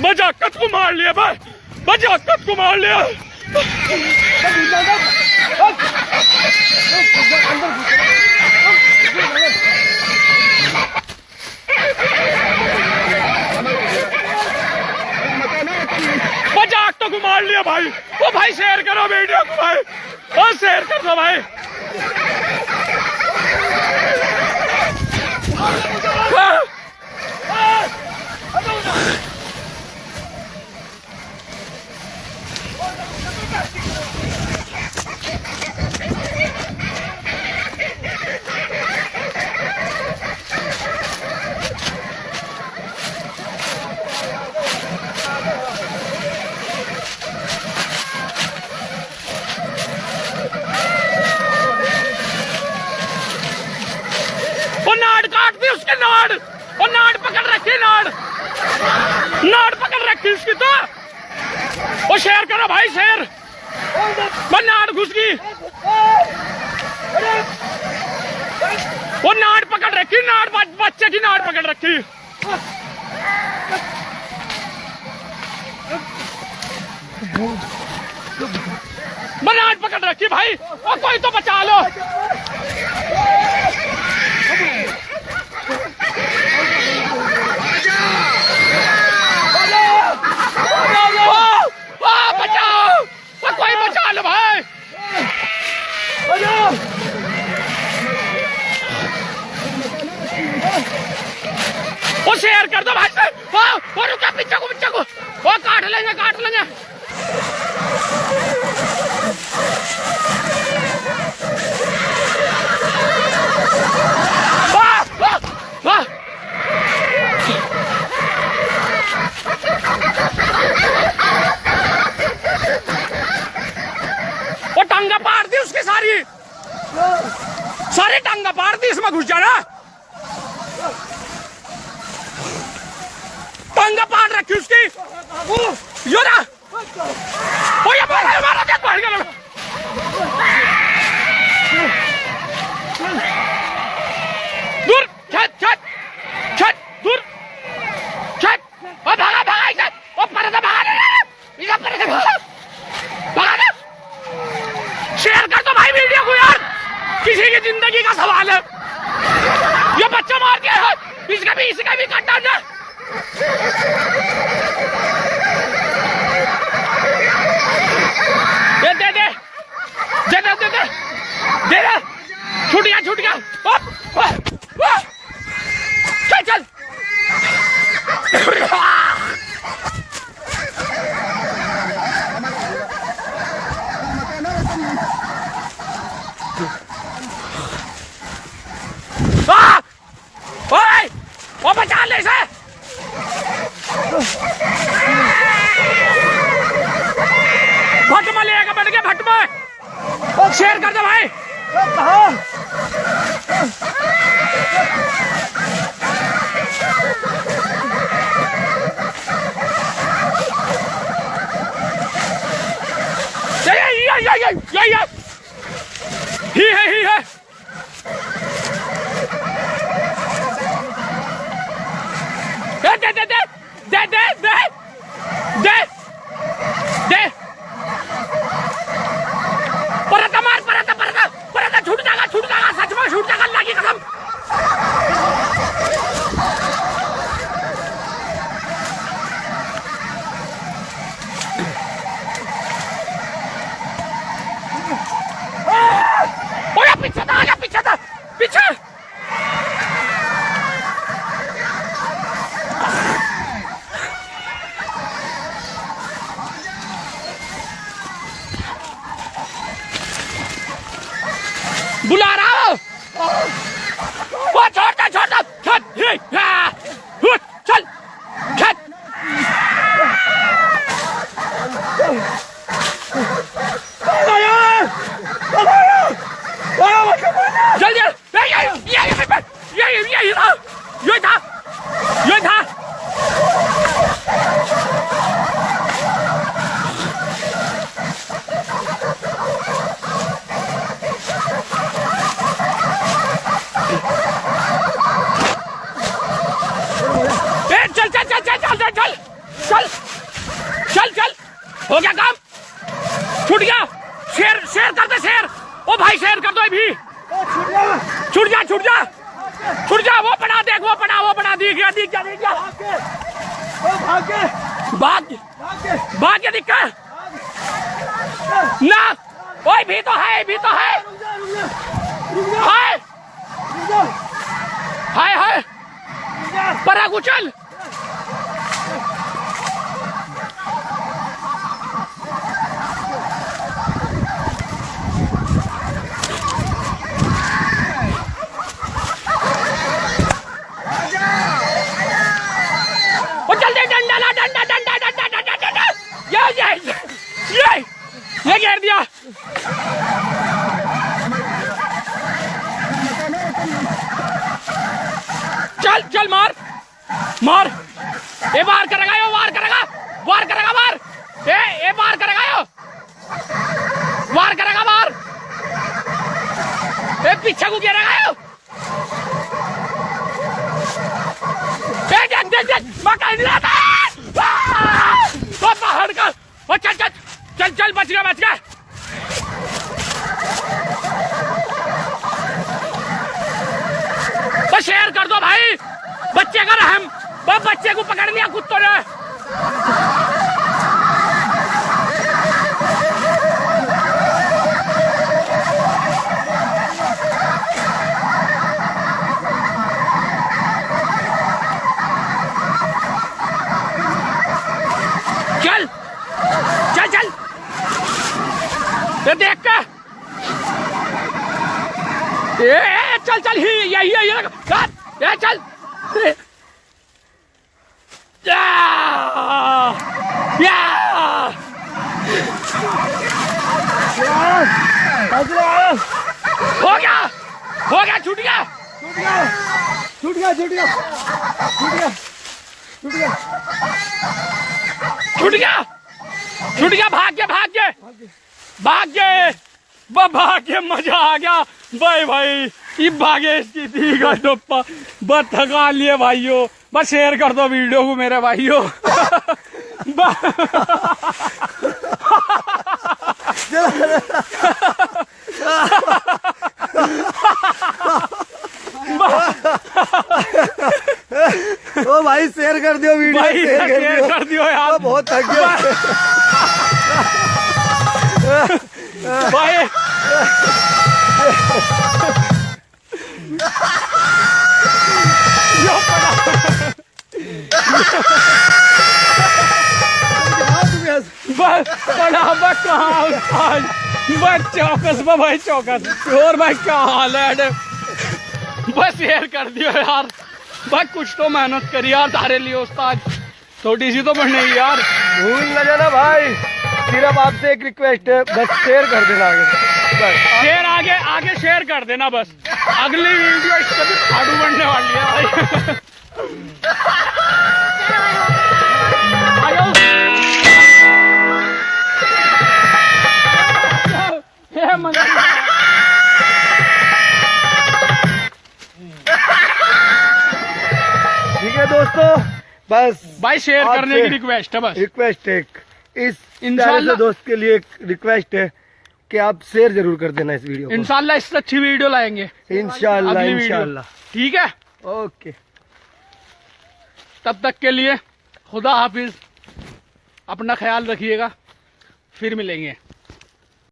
मजाकत को मार लिया भाई, मजाकत को मार लिया। मजाक तो को मार लिया भाई। वो भाई शेयर करो वीडियो को भाई, और शेयर कर दो भाई। नाड़ काट दी उसके, नाड़, और नाड़ पकड़ रखी, नाड़ पकड़ रखी उसकी तो। वो शेयर करो भाई, शेयर। वो नाड़ घुस गई, वो नाड़ पकड़ रखी, नाड़ बच्चे की नाड़ पकड़ रखी। वो नाड़ पकड़ रखी भाई, वो कोई तो बचा लो। बचाओ, कोई बचा लो भाई। वो शेयर कर दो भाई। वो रुका, पीछे को वो काट लेंगे। वो टांगा पार दी उसकी, सारी टांगा पार दी। इसमें घुस जाना, टांगा पार रखी उसकी। यो ना, वो ये मारा क्या बाहर गया। दूर, छत दूर, छत। वो भागा इधर, वो परदा भागा, शेयर कर दो भाई वीडियो को यार, किसी की जिंदगी का सवाल है। ये बच्चा मार दिया है, इसका भी काट डालना। दे छूट गया। चल वो बचा ले इसे। भट में लेगा, बढ़ गया भट में। शेयर कर दो भाई। ही है। दे परता मार, परता छूट जाएगा, सच में छूट जाएगा, अल्लाह की कसम। पीछे था। बुला रहा हूँ। वो छोड़ दे। चल ये था। भाग भाग के दिक्का ना। ओए भी तो है, भी तो है। हाय हाय हाय परा कुचल। ये घेर दिया। चल चल मार मार। ये वार करेगा, यो वार करेगा, वार करेगा, वार ये वार करेगा, यो वार करेगा, वार ये पीछे को गिरेगा, यो देख देख देख मैं कहीं नहीं आता। पहाड़ का चल चल चल चल बच गया, बच गया। तो शेयर कर दो भाई, बच्चे का रहम। बच्चे को पकड़ लिया कुत्तों ने। चल चल चल ये देख के चल चल ही यही ये चल हो गया छूट गया छूट गया छूट गया छूट गया छूट गया छूट गया छूट गया। भाग के भाग के भाग के भाग के मजा आ गया भाई भाई। ये भागे इसकी थी गप्पा बस थका लिए भाइयों। बस शेयर कर दो वीडियो को मेरे भाइयों। ओ भाई शेयर कर दियो वीडियो, भाई शेयर कर दियो यार, बहुत थक गया भाई। बस चौकस भाई चौकस। और भाई क्या हाल है? बस शेयर कर दियो यार भाई। कुछ तो मेहनत करी यार तारे लिए उस्ताद, थोड़ी सी तो बढ़ने यार। भूल न जाना भाई, सिर्फ आपसे एक रिक्वेस्ट है, बस शेयर कर देना आगे। शेयर आगे शेयर कर देना बस। अगली वीडियो इससे भी फाड़ू बनने वाली है भाई। ठीक है दोस्तों, बस भाई शेयर करने की रिक्वेस्ट है बस। रिक्वेस्ट है इस इंशाल्लाह दोस्त के लिए, एक रिक्वेस्ट है कि आप शेयर जरूर कर देना इस वीडियो को। इंशाल्लाह इससे अच्छी वीडियो लाएंगे इंशाल्लाह इंशाल्लाह। ठीक है ओके, तब तक के लिए खुदा हाफिज, अपना ख्याल रखिएगा, फिर मिलेंगे।